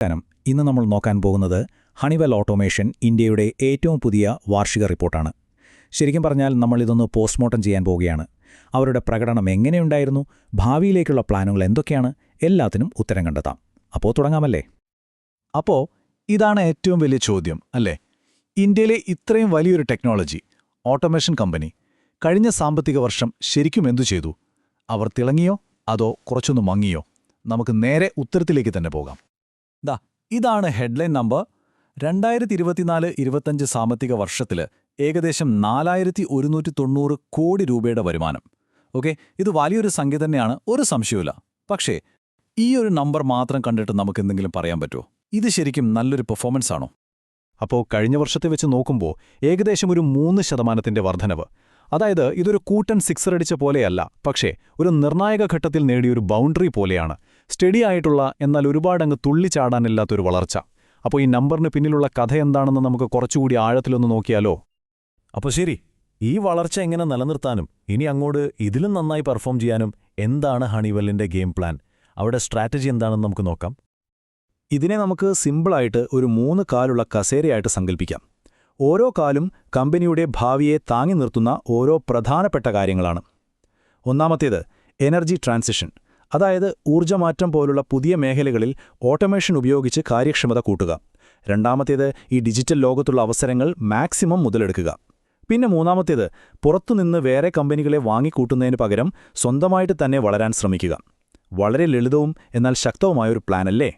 നമസ്കാരം. ഇന്ന് നമ്മൾ നോക്കാൻ പോകുന്നത് ഹണിവെൽ ഓട്ടോമേഷൻ ഇന്ത്യയുടെ ഏറ്റവും പുതിയ വാർഷിക റിപ്പോർട്ടാണ്. ശരിക്കും പറഞ്ഞാൽ നമ്മളിതൊന്ന് പോസ്റ്റ്മോർട്ടം ചെയ്യാൻ പോവുകയാണ്. അവരുടെ പ്രകടനം എങ്ങനെയുണ്ടായിരുന്നു, ഭാവിയിലേക്കുള്ള പ്ലാനുകൾ എന്തൊക്കെയാണ്, എല്ലാത്തിനും ഉത്തരം കണ്ടെത്താം. അപ്പോൾ തുടങ്ങാമല്ലേ? അപ്പോൾ ഇതാണ് ഏറ്റവും വലിയ ചോദ്യം, അല്ലേ? ഇന്ത്യയിലെ ഇത്രയും വലിയൊരു ടെക്നോളജി ഓട്ടോമേഷൻ കമ്പനി കഴിഞ്ഞ സാമ്പത്തിക വർഷം ശരിക്കും എന്തു ചെയ്തു? അവർ തിളങ്ങിയോ അതോ കുറച്ചൊന്ന് മങ്ങിയോ? നമുക്ക് നേരെ ഉത്തരത്തിലേക്ക് തന്നെ പോകാം. ഇതാണ് ഹെഡ്ലൈൻ നമ്പർ. 2024-25 സാമ്പത്തിക വർഷത്തിൽ ഏകദേശം 4190 കോടി രൂപയുടെ വരുമാനം. ഓക്കെ, ഇത് വലിയൊരു സംഖ്യ തന്നെയാണ്, ഒരു സംശയവുമില്ല. പക്ഷേ ഈ ഒരു നമ്പർ മാത്രം കണ്ടിട്ട് നമുക്ക് എന്തെങ്കിലും പറയാൻ പറ്റുമോ? ഇത് ശരിക്കും നല്ലൊരു പെർഫോമൻസ് ആണോ? അപ്പോൾ കഴിഞ്ഞ വർഷത്തെ വെച്ച് നോക്കുമ്പോൾ ഏകദേശം ഒരു 3% വർധനവ്. അതായത് ഇതൊരു കൂട്ടൻ സിക്സർ അടിച്ച പോലെയല്ല, പക്ഷേ ഒരു നിർണായക ഘട്ടത്തിൽ നേടിയൊരു ബൗണ്ടറി പോലെയാണ്. സ്റ്റഡി ആയിട്ടുള്ള, എന്നാൽ ഒരുപാടങ്ങ് തുള്ളിച്ചാടാനില്ലാത്തൊരു വളർച്ച. അപ്പോൾ ഈ നമ്പറിന് പിന്നിലുള്ള കഥ എന്താണെന്ന് നമുക്ക് കുറച്ചുകൂടി ആഴത്തിലൊന്ന് നോക്കിയാലോ? അപ്പോൾ ശരി, ഈ വളർച്ച എങ്ങനെ നിലനിർത്താനും ഇനി അങ്ങോട്ട് ഇതിലും നന്നായി പെർഫോം ചെയ്യാനും എന്താണ് ഹണിവെല്ലിന്റെ ഗെയിം പ്ലാൻ? അവിടെ സ്ട്രാറ്റജി എന്താണെന്ന് നമുക്ക് നോക്കാം. ഇതിനെ നമുക്ക് സിമ്പിളായിട്ട് ഒരു 3 കാലുള്ള കസേരയായിട്ട് സങ്കല്പിക്കാം. ഓരോ കാലും കമ്പനിയുടെ ഭാവിയെ താങ്ങി നിർത്തുന്ന ഓരോ പ്രധാനപ്പെട്ട കാര്യങ്ങളാണ്. ഒന്നാമത്തേത് എനർജി ട്രാൻസിഷൻ, അതായത് ഊർജ്ജമാറ്റം പോലുള്ള പുതിയ മേഖലകളിൽ ഓട്ടോമേഷൻ ഉപയോഗിച്ച് കാര്യക്ഷമത കൂട്ടുക. രണ്ടാമത്തേത് ഈ ഡിജിറ്റൽ ലോകത്തുള്ള അവസരങ്ങൾ മാക്സിമം മുതലെടുക്കുക. പിന്നെ മൂന്നാമത്തേത് പുറത്തുനിന്ന് വേറെ കമ്പനികളെ വാങ്ങിക്കൂട്ടുന്നതിന് പകരം സ്വന്തമായിട്ട് തന്നെ വളരാൻ ശ്രമിക്കുക. വളരെ ലളിതവും എന്നാൽ ശക്തവുമായൊരു പ്ലാനല്ലേ?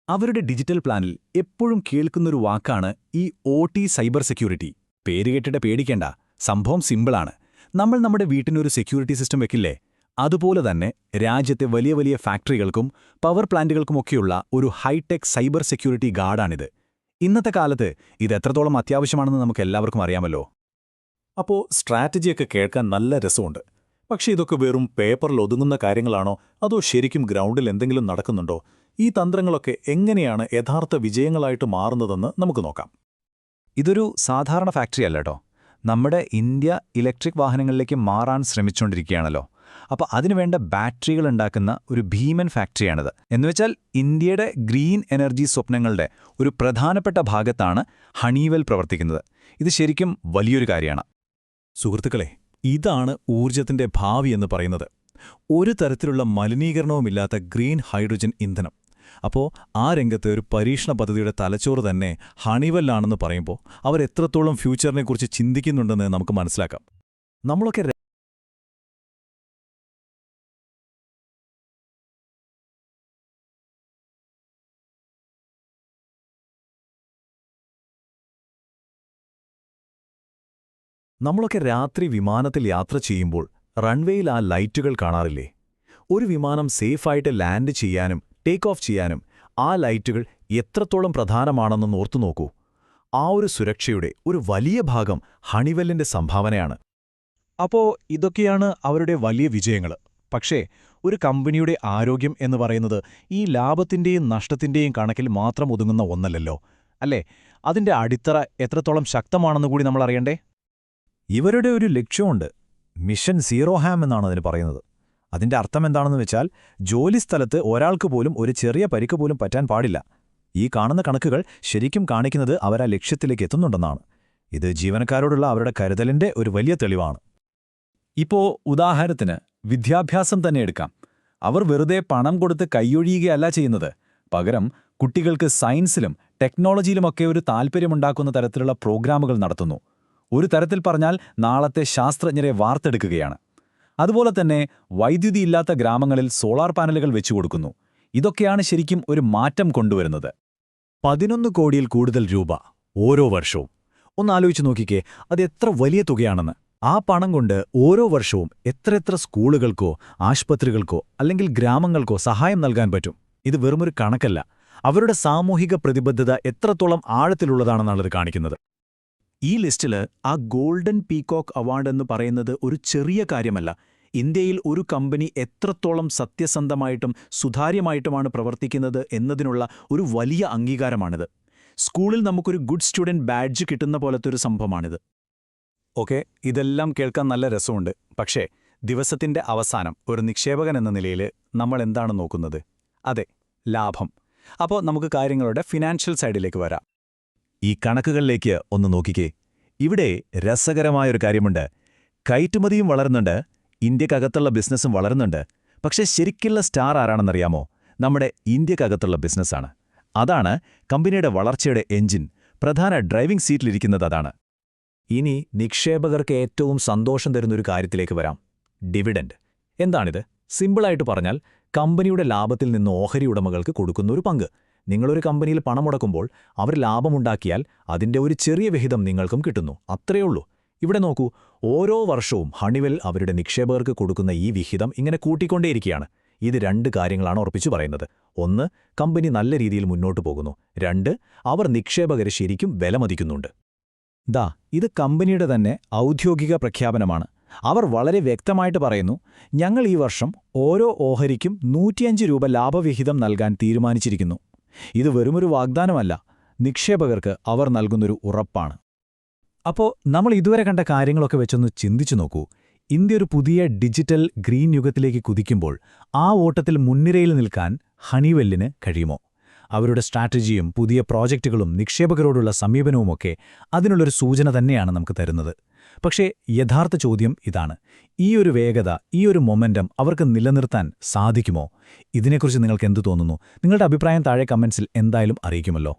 അവരുടെ ഡിജിറ്റൽ പ്ലാനിൽ എപ്പോഴും കേൾക്കുന്നൊരു വാക്കാണ് ഈ OT സൈബർ സെക്യൂരിറ്റി. പേര് കേട്ടിട്ട് പേടിക്കേണ്ട, സംഭവം സിമ്പിളാണ്. നമ്മൾ നമ്മുടെ വീട്ടിനൊരു സെക്യൂരിറ്റി സിസ്റ്റം വെക്കില്ലേ? അതുപോലെ തന്നെ രാജ്യത്തെ വലിയ വലിയ ഫാക്ടറികൾക്കും പവർ പ്ലാന്റുകൾക്കുമൊക്കെയുള്ള ഒരു ഹൈടെക് സൈബർ സെക്യൂരിറ്റി ഗാർഡാണിത്. ഇന്നത്തെ കാലത്ത് ഇത് എത്രത്തോളം അത്യാവശ്യമാണെന്ന് നമുക്ക് എല്ലാവർക്കും അറിയാമല്ലോ. അപ്പോൾ സ്ട്രാറ്റജിയൊക്കെ കേൾക്കാൻ നല്ല രസമുണ്ട്. പക്ഷേ ഇതൊക്കെ വെറും പേപ്പറിൽ ഒതുങ്ങുന്ന കാര്യങ്ങളാണോ, അതോ ശരിക്കും ഗ്രൗണ്ടിൽ എന്തെങ്കിലും നടക്കുന്നുണ്ടോ? ഈ തന്ത്രങ്ങളൊക്കെ എങ്ങനെയാണ് യഥാർത്ഥ വിജയങ്ങളായിട്ട് മാറുന്നതെന്ന് നമുക്ക് നോക്കാം. ഇതൊരു സാധാരണ ഫാക്ടറി അല്ല കേട്ടോ. നമ്മുടെ ഇന്ത്യ ഇലക്ട്രിക് വാഹനങ്ങളിലേക്ക് മാറാൻ ശ്രമിച്ചുകൊണ്ടിരിക്കുകയാണല്ലോ. അപ്പോൾ അതിനുവേണ്ട ബാറ്ററികൾ ഉണ്ടാക്കുന്ന ഒരു ഭീമൻ ഫാക്ടറിയാണിത്. എന്നുവെച്ചാൽ ഇന്ത്യയുടെ ഗ്രീൻ എനർജി സ്വപ്നങ്ങളുടെ ഒരു പ്രധാനപ്പെട്ട ഭാഗത്താണ് ഹണിവെൽ പ്രവർത്തിക്കുന്നത്. ഇത് ശരിക്കും വലിയൊരു കാര്യമാണ്. സുഹൃത്തുക്കളെ, ഇതാണ് ഊർജ്ജത്തിന്റെ ഭാവി എന്ന് പറയുന്നത്. ഒരു തരത്തിലുള്ള മലിനീകരണവുമില്ലാത്ത ഗ്രീൻ ഹൈഡ്രജൻ ഇന്ധനം. അപ്പോൾ ആ രംഗത്ത് ഒരു പരീക്ഷണ പദ്ധതിയുടെ തലച്ചോറ് തന്നെ ഹണിവെല്ലാണെന്ന് പറയുമ്പോൾ അവർ എത്രത്തോളം ഫ്യൂച്ചറിനെക്കുറിച്ച് ചിന്തിക്കുന്നുണ്ടെന്ന് നമുക്ക് മനസ്സിലാക്കാം. നമ്മളൊക്കെ രാത്രി വിമാനത്തിൽ യാത്ര ചെയ്യുമ്പോൾ റൺവേയിൽ ആ ലൈറ്റുകൾ കാണാറില്ലേ? ഒരു വിമാനം സേഫായിട്ട് ലാൻഡ് ചെയ്യാനും ടേക്ക് ഓഫ് ചെയ്യാനും ആ ലൈറ്റുകൾ എത്രത്തോളം പ്രധാനമാണെന്ന് ഓർത്തുനോക്കൂ. ആ ഒരു സുരക്ഷയുടെ ഒരു വലിയ ഭാഗം ഹണിവെല്ലിന്റെ സംഭാവനയാണ്. അപ്പോൾ ഇതൊക്കെയാണ് അവരുടെ വലിയ വിജയങ്ങൾ. പക്ഷേ ഒരു കമ്പനിയുടെ ആരോഗ്യം എന്ന് പറയുന്നത് ഈ ലാഭത്തിന്റെയും നഷ്ടത്തിന്റെയും കണക്കിൽ മാത്രം ഒതുങ്ങുന്ന ഒന്നല്ലല്ലോ, അല്ലേ? അതിന്റെ അടിത്തറ എത്രത്തോളം ശക്തമാണെന്ന് കൂടി നമ്മൾ അറിയണ്ടേ? ഇവരുടെ ഒരു ലക്ഷ്യമുണ്ട്. മിഷൻ സീറോ ഹാം എന്നാണ് അതിന് പറയുന്നത്. അതിന്റെ അർത്ഥം എന്താണെന്ന് വെച്ചാൽ ജോലിസ്ഥലത്ത് ഒരാൾക്ക് പോലും ഒരു ചെറിയ പരിക്ക് പോലും പറ്റാൻ പാടില്ല. ഈ കാണുന്ന കണക്കുകൾ ശരിക്കും കാണിക്കുന്നത് അവരാ ലക്ഷ്യത്തിലേക്ക് എത്തുന്നുണ്ടെന്നാണ്. ഇത് ജീവനക്കാരോടുള്ള അവരുടെ കരുതലിന്റെ ഒരു വലിയ തെളിവാണ്. ഇപ്പോൾ ഉദാഹരണത്തിന് വിദ്യാഭ്യാസം തന്നെ എടുക്കാം. അവർ വെറുതെ പണം കൊടുത്ത് കൈയൊഴിയുകയല്ല ചെയ്യുന്നത്. പകരം കുട്ടികൾക്ക് സയൻസിലും ടെക്നോളജിയിലുമൊക്കെ ഒരു താൽപ്പര്യമുണ്ടാക്കുന്ന തരത്തിലുള്ള പ്രോഗ്രാമുകൾ നടത്തുന്നു. ഒരു തരത്തിൽ പറഞ്ഞാൽ നാളത്തെ ശാസ്ത്രജ്ഞരെ വാർത്തെടുക്കുകയാണ്. അതുപോലെ തന്നെ വൈദ്യുതിയില്ലാത്ത ഗ്രാമങ്ങളിൽ സോളാർ പാനലുകൾ വെച്ചുകൊടുക്കുന്നു. ഇതൊക്കെയാണ് ശരിക്കും ഒരു മാറ്റം കൊണ്ടുവരുന്നത്. 11 കോടിയിൽ കൂടുതൽ രൂപ ഓരോ വർഷവും. ഒന്നാലോചിച്ച് നോക്കിക്കേ, അത് എത്ര വലിയ തുകയാണെന്ന്. ആ പണം കൊണ്ട് ഓരോ വർഷവും എത്ര സ്കൂളുകൾക്കോ ആശുപത്രികൾക്കോ അല്ലെങ്കിൽ ഗ്രാമങ്ങൾക്കോ സഹായം നൽകാൻ പറ്റും. ഇത് വെറുമൊരു കണക്കല്ല, അവരുടെ സാമൂഹിക പ്രതിബദ്ധത എത്രത്തോളം ആഴത്തിലുള്ളതാണെന്നുള്ളത് കാണിക്കുന്നത്. ഈ ലിസ്റ്റിൽ ആ ഗോൾഡൻ പീകോക്ക് അവാർഡ് എന്ന് പറയുന്നത് ഒരു ചെറിയ കാര്യമല്ല. ഇന്ത്യയിൽ ഒരു കമ്പനി എത്രത്തോളം സത്യസന്ധമായിട്ടും സുതാര്യമായിട്ടുമാണ് പ്രവർത്തിക്കുന്നത് എന്നതിനുള്ള ഒരു വലിയ അംഗീകാരമാണിത്. സ്കൂളിൽ നമുക്കൊരു ഗുഡ് സ്റ്റുഡന്റ് ബാഡ്ജ് കിട്ടുന്ന പോലത്തെ ഒരു സംഭവമാണിത്. ഓക്കെ, ഇതെല്ലാം കേൾക്കാൻ നല്ല രസമുണ്ട്. പക്ഷേ ദിവസത്തിന്റെ അവസാനം ഒരു നിക്ഷേപകൻ എന്ന നിലയിൽ നമ്മൾ എന്താണ് നോക്കുന്നത്? അതെ, ലാഭം. അപ്പോൾ നമുക്ക് കാര്യങ്ങളുടെ ഫിനാൻഷ്യൽ സൈഡിലേക്ക് വരാം. ഈ കണക്കുകളിലേക്ക് ഒന്ന് നോക്കിക്കേ. ഇവിടെ രസകരമായൊരു കാര്യമുണ്ട്. കയറ്റുമതിയും വളരുന്നുണ്ട്, ഇന്ത്യക്കകത്തുള്ള ബിസിനസ്സും വളരുന്നുണ്ട്. പക്ഷേ ശരിക്കുള്ള സ്റ്റാർ ആരാണെന്നറിയാമോ? നമ്മുടെ ഇന്ത്യക്കകത്തുള്ള ബിസിനസ്സാണ്. അതാണ് കമ്പനിയുടെ വളർച്ചയുടെ എഞ്ചിൻ. പ്രധാന ഡ്രൈവിംഗ് സീറ്റിലിരിക്കുന്നത് അതാണ്. ഇനി നിക്ഷേപകർക്ക് ഏറ്റവും സന്തോഷം തരുന്നൊരു കാര്യത്തിലേക്ക് വരാം. ഡിവിഡൻഡ്. എന്താണിത്? സിമ്പിളായിട്ട് പറഞ്ഞാൽ കമ്പനിയുടെ ലാഭത്തിൽ നിന്ന് ഓഹരി ഉടമകൾക്ക് കൊടുക്കുന്ന ഒരു പങ്ക്. നിങ്ങളൊരു കമ്പനിയിൽ പണം മുടക്കുമ്പോൾ അവർ ലാഭമുണ്ടാക്കിയാൽ അതിൻ്റെ ഒരു ചെറിയ വിഹിതം നിങ്ങൾക്കും കിട്ടുന്നു. അത്രയുള്ളൂ. ഇവിടെ നോക്കൂ, ഓരോ വർഷവും ഹണിവെൽ അവരുടെ നിക്ഷേപകർക്ക് കൊടുക്കുന്ന ഈ വിഹിതം ഇങ്ങനെ കൂട്ടിക്കൊണ്ടേയിരിക്കുകയാണ്. ഇത് 2 കാര്യങ്ങളാണ് ഉറപ്പിച്ചു പറയുന്നത്. 1, കമ്പനി നല്ല രീതിയിൽ മുന്നോട്ടു പോകുന്നു. 2, അവർ നിക്ഷേപകരെ ശരിക്കും വിലമതിക്കുന്നുണ്ട്. ഇത് കമ്പനിയുടെ തന്നെ ഔദ്യോഗിക പ്രഖ്യാപനമാണ്. അവർ വളരെ വ്യക്തമായിട്ട് പറയുന്നു, ഞങ്ങൾ ഈ വർഷം ഓരോ ഓഹരിക്കും 105 രൂപ ലാഭവിഹിതം നൽകാൻ തീരുമാനിച്ചിരിക്കുന്നു. ഇത് വെറുമൊരു വാഗ്ദാനമല്ല, നിക്ഷേപകർക്ക് അവർ നൽകുന്നൊരു ഉറപ്പാണ്. അപ്പോൾ നമ്മൾ ഇതുവരെ കണ്ട കാര്യങ്ങളൊക്കെ വെച്ചൊന്ന് ചിന്തിച്ചു നോക്കൂ. ഇന്ത്യ ഒരു പുതിയ ഡിജിറ്റൽ ഗ്രീൻ യുഗത്തിലേക്ക് കുതിക്കുമ്പോൾ ആ ഓട്ടത്തിൽ മുൻനിരയിൽ നിൽക്കാൻ ഹണിവെല്ലിന് കഴിയുമോ? അവരുടെ സ്ട്രാറ്റജിയും പുതിയ പ്രോജക്റ്റുകളും നിക്ഷേപകരോടുള്ള സമീപനവുമൊക്കെ അതിനുള്ളൊരു സൂചന തന്നെയാണ് നമുക്ക് തരുന്നത്. പക്ഷേ യഥാർത്ഥ ചോദ്യം ഇതാണ്: ഈ ഒരു വേഗത, ഈ ഒരു മൊമെന്റം അവർക്ക് നിലനിർത്താൻ സാധിക്കുമോ? ഇതിനെക്കുറിച്ച് നിങ്ങൾക്ക് എന്തു തോന്നുന്നു? നിങ്ങളുടെ അഭിപ്രായം താഴെ കമന്റ്സിൽ എന്തായാലും അറിയിക്കുമല്ലോ.